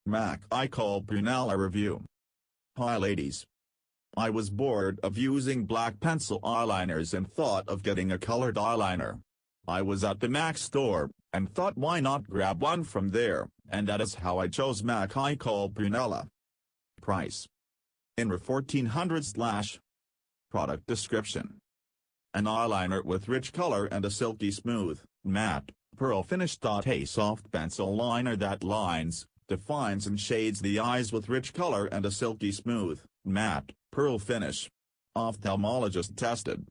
MAC eye Kohl Prunella review. Hi ladies. I was bored of using black pencil eyeliners and thought of getting a colored eyeliner. I was at the MAC store, and thought why not grab one from there, and that is how I chose MAC eye Kohl Prunella. Price. INR 1400/. Product description. An eyeliner with rich color and a silky smooth, matte, pearl finish. A soft pencil liner that lines, defines and shades the eyes with rich color and a silky smooth, matte, pearl finish. Ophthalmologist tested.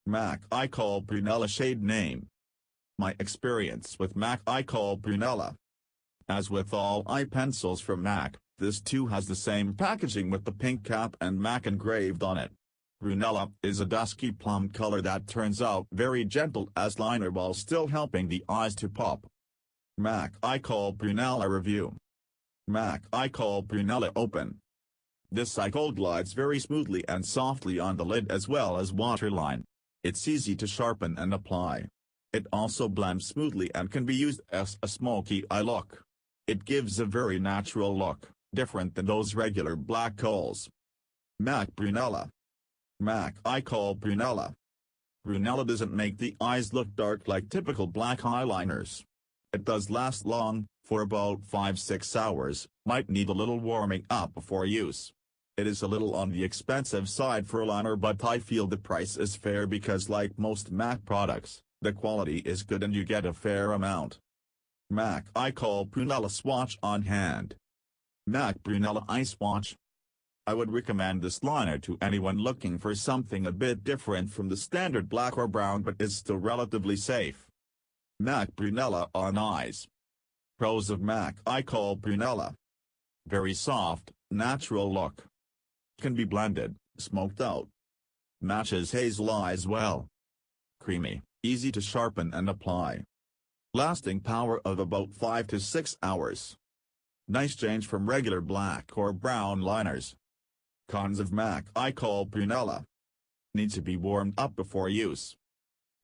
MAC eye Kohl Prunella shade name. My experience with MAC eye Kohl Prunella. As with all eye pencils from MAC, this too has the same packaging with the pink cap and MAC engraved on it. Prunella is a dusky plum color that turns out very gentle as liner while still helping the eyes to pop. MAC eye Kohl Prunella review. MAC eye Kohl Prunella open. This eye Kohl glides very smoothly and softly on the lid as well as waterline. It's easy to sharpen and apply. It also blends smoothly and can be used as a smoky eye look. It gives a very natural look, different than those regular black Kohls. MAC Prunella. MAC eye Kohl Prunella. Prunella doesn't make the eyes look dark like typical black eyeliners. It does last long, for about 5-6 hours, might need a little warming up before use. It is a little on the expensive side for a liner, but I feel the price is fair because like most MAC products, the quality is good and you get a fair amount. MAC eye Kohl Prunella swatch on hand. MAC Prunella eye swatch. I would recommend this liner to anyone looking for something a bit different from the standard black or brown but is still relatively safe. MAC Prunella on eyes. Pros of MAC eye Kohl Prunella. Very soft, natural look. Can be blended, smoked out. Matches hazel eyes well. Creamy, easy to sharpen and apply. Lasting power of about 5 to 6 hours. Nice change from regular black or brown liners. Cons of MAC eye Kohl Prunella. Needs to be warmed up before use.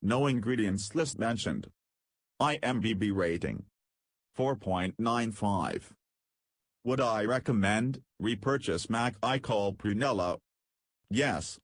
No ingredients list mentioned. IMDb rating 4.95. Would I recommend repurchase MAC eye Kohl Prunella? Yes.